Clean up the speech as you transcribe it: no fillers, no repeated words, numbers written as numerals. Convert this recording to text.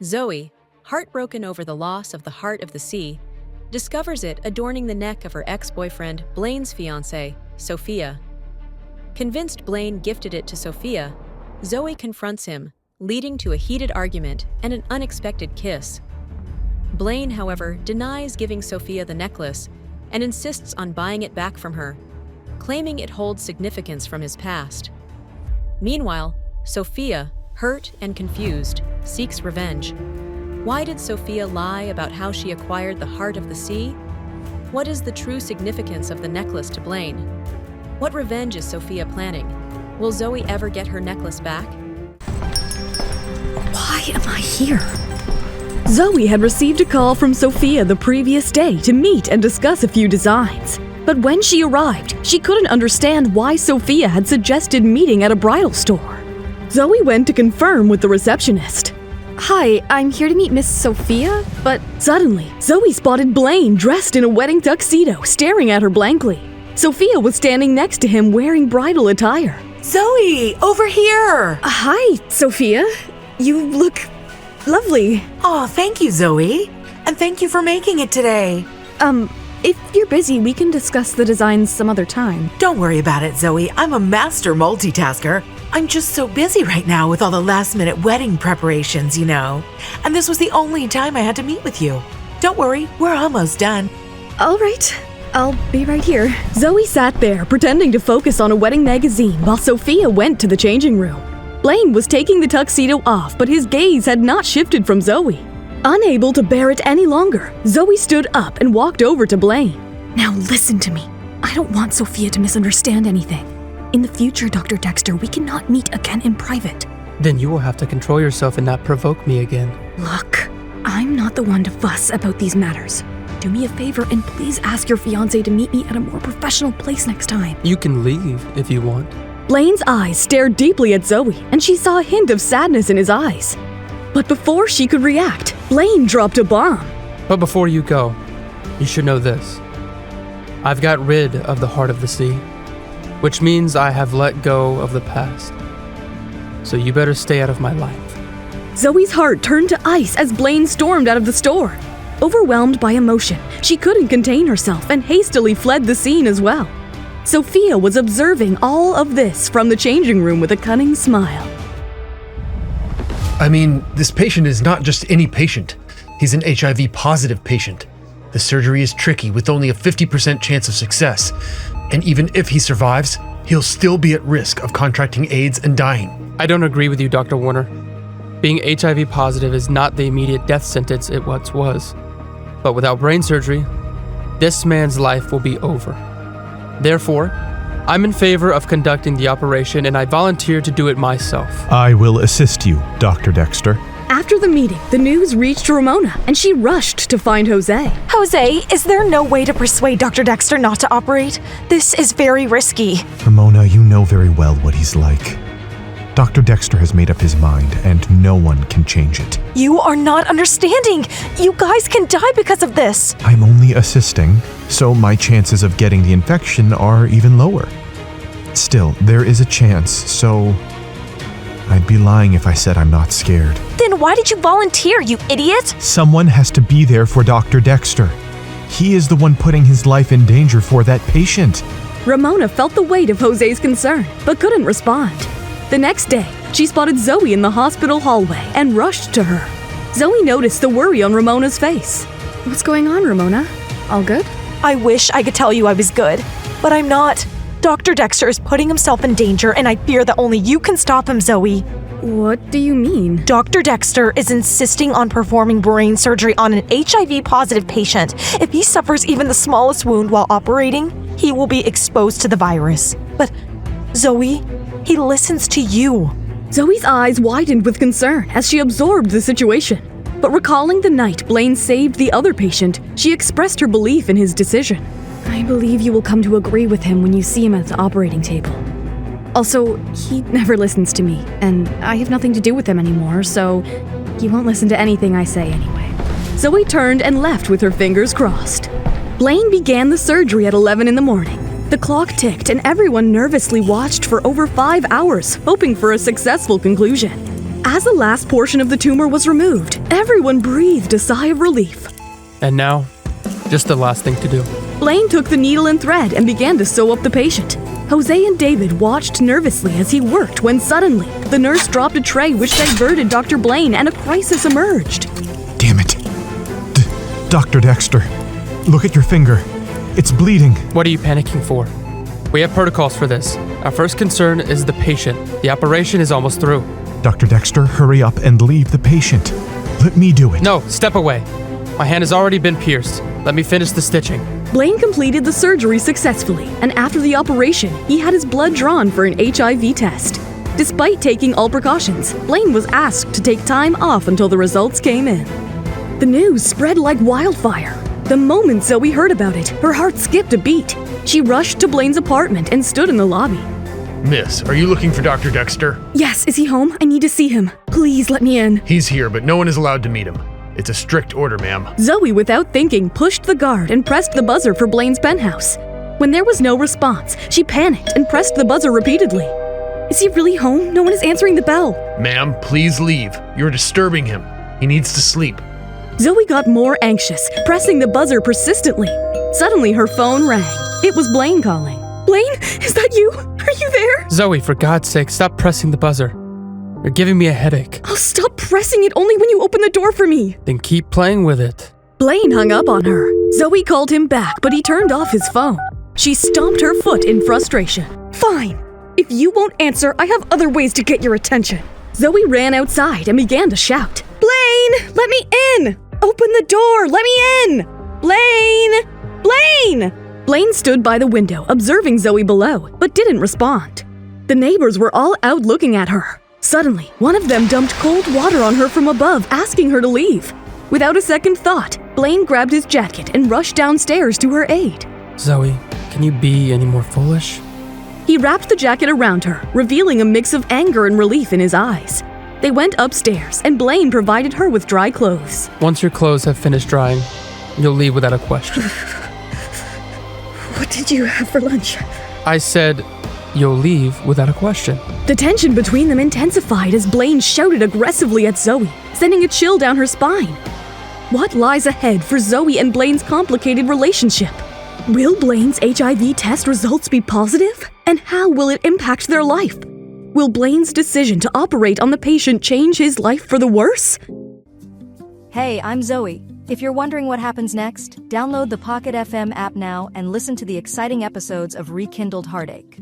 Zoey, heartbroken over the loss of the heart of the sea, discovers it adorning the neck of her ex-boyfriend Blaine's fiancée, Sofia. Convinced Blaine gifted it to Sofia, Zoey confronts him, leading to a heated argument and an unexpected kiss. Blaine, however, denies giving Sofia the necklace and insists on buying it back from her, claiming it holds significance from his past. Meanwhile, Sofia, hurt and confused, seeks revenge. Why did Sofia lie about how she acquired the heart of the sea? What is the true significance of the necklace to Blaine? What revenge is Sofia planning? Will Zoey ever get her necklace back? Why am I here? Zoey had received a call from Sofia the previous day to meet and discuss a few designs. But when she arrived, she couldn't understand why Sofia had suggested meeting at a bridal store. Zoey went to confirm with the receptionist. Hi, I'm here to meet Miss Sofia, but suddenly, Zoey spotted Blaine dressed in a wedding tuxedo staring at her blankly. Sofia was standing next to him wearing bridal attire. Zoey, over here! Hi, Sofia. You look lovely. Oh, thank you, Zoey. And thank you for making it today. If you're busy, we can discuss the designs some other time. Don't worry about it, Zoey. I'm a master multitasker. I'm just so busy right now with all the last-minute wedding preparations, you know. And this was the only time I had to meet with you. Don't worry, we're almost done. All right, I'll be right here. Zoey sat there, pretending to focus on a wedding magazine while Sofia went to the changing room. Blaine was taking the tuxedo off, but his gaze had not shifted from Zoey. Unable to bear it any longer, Zoey stood up and walked over to Blaine. Now listen to me. I don't want Sofia to misunderstand anything. In the future, Dr. Dexter, we cannot meet again in private. Then you will have to control yourself and not provoke me again. Look, I'm not the one to fuss about these matters. Do me a favor and please ask your fiancé to meet me at a more professional place next time. You can leave if you want. Blaine's eyes stared deeply at Zoey, and she saw a hint of sadness in his eyes. But before she could react, Blaine dropped a bomb. But before you go, you should know this. I've got rid of the heart of the sea, which means I have let go of the past. So you better stay out of my life. Zoey's heart turned to ice as Blaine stormed out of the store. Overwhelmed by emotion, she couldn't contain herself and hastily fled the scene as well. Sofia was observing all of this from the changing room with a cunning smile. I mean, this patient is not just any patient. He's an HIV-positive patient. The surgery is tricky with only a 50% chance of success. And even if he survives, he'll still be at risk of contracting AIDS and dying. I don't agree with you, Dr. Warner. Being HIV positive is not the immediate death sentence it once was. But without brain surgery, this man's life will be over. Therefore, I'm in favor of conducting the operation and I volunteer to do it myself. I will assist you, Dr. Dexter. After the meeting, the news reached Ramona, and she rushed to find Jose. Jose, is there no way to persuade Dr. Dexter not to operate? This is very risky. Ramona, you know very well what he's like. Dr. Dexter has made up his mind, and no one can change it. You are not understanding. You guys can die because of this. I'm only assisting, so my chances of getting the infection are even lower. Still, there is a chance, so I'd be lying if I said I'm not scared. Then why did you volunteer, you idiot? Someone has to be there for Dr. Dexter. He is the one putting his life in danger for that patient. Ramona felt the weight of Jose's concern, but couldn't respond. The next day, she spotted Zoey in the hospital hallway and rushed to her. Zoey noticed the worry on Ramona's face. What's going on, Ramona? All good? I wish I could tell you I was good, but I'm not. Dr. Dexter is putting himself in danger, and I fear that only you can stop him, Zoey. What do you mean? Dr. Dexter is insisting on performing brain surgery on an HIV-positive patient. If he suffers even the smallest wound while operating, he will be exposed to the virus. But, Zoey, he listens to you. Zoey's eyes widened with concern as she absorbed the situation. But recalling the night Blaine saved the other patient, she expressed her belief in his decision. I believe you will come to agree with him when you see him at the operating table. Also, he never listens to me, and I have nothing to do with him anymore, so he won't listen to anything I say anyway. Zoey turned and left with her fingers crossed. Blaine began the surgery at 11 in the morning. The clock ticked and everyone nervously watched for over 5 hours, hoping for a successful conclusion. As the last portion of the tumor was removed, everyone breathed a sigh of relief. And now, just the last thing to do. Blaine took the needle and thread and began to sew up the patient. Jose and David watched nervously as he worked when suddenly, the nurse dropped a tray which diverted Dr. Blaine and a crisis emerged. Damn it. Dr. Dexter, look at your finger. It's bleeding. What are you panicking for? We have protocols for this. Our first concern is the patient. The operation is almost through. Dr. Dexter, hurry up and leave the patient. Let me do it. No, step away. My hand has already been pierced. Let me finish the stitching. Blaine completed the surgery successfully, and after the operation, he had his blood drawn for an HIV test. Despite taking all precautions, Blaine was asked to take time off until the results came in. The news spread like wildfire. The moment Zoey heard about it, her heart skipped a beat. She rushed to Blaine's apartment and stood in the lobby. Miss, are you looking for Dr. Dexter? Yes, is he home? I need to see him. Please let me in. He's here, but no one is allowed to meet him. It's a strict order, ma'am. Zoey, without thinking, pushed the guard and pressed the buzzer for Blaine's penthouse. When there was no response, she panicked and pressed the buzzer repeatedly. Is he really home? No one is answering the bell. Ma'am, please leave. You're disturbing him. He needs to sleep. Zoey got more anxious, pressing the buzzer persistently. Suddenly, her phone rang. It was Blaine calling. Blaine, is that you? Are you there? Zoey, for God's sake, stop pressing the buzzer. You're giving me a headache. I'll stop pressing it only when you open the door for me. Then keep playing with it. Blaine hung up on her. Zoey called him back, but he turned off his phone. She stomped her foot in frustration. Fine. If you won't answer, I have other ways to get your attention. Zoey ran outside and began to shout. Blaine, let me in! Open the door, let me in! Blaine! Blaine! Blaine stood by the window, observing Zoey below, but didn't respond. The neighbors were all out looking at her. Suddenly, one of them dumped cold water on her from above, asking her to leave. Without a second thought, Blaine grabbed his jacket and rushed downstairs to her aid. Zoey, can you be any more foolish? He wrapped the jacket around her, revealing a mix of anger and relief in his eyes. They went upstairs, and Blaine provided her with dry clothes. Once your clothes have finished drying, you'll leave without a question. What did you have for lunch? I said, you'll leave without a question. The tension between them intensified as Blaine shouted aggressively at Zoey, sending a chill down her spine. What lies ahead for Zoey and Blaine's complicated relationship? Will Blaine's HIV test results be positive? And how will it impact their life? Will Blaine's decision to operate on the patient change his life for the worse? Hey, I'm Zoey. If you're wondering what happens next, download the Pocket FM app now and listen to the exciting episodes of Rekindled Heartache.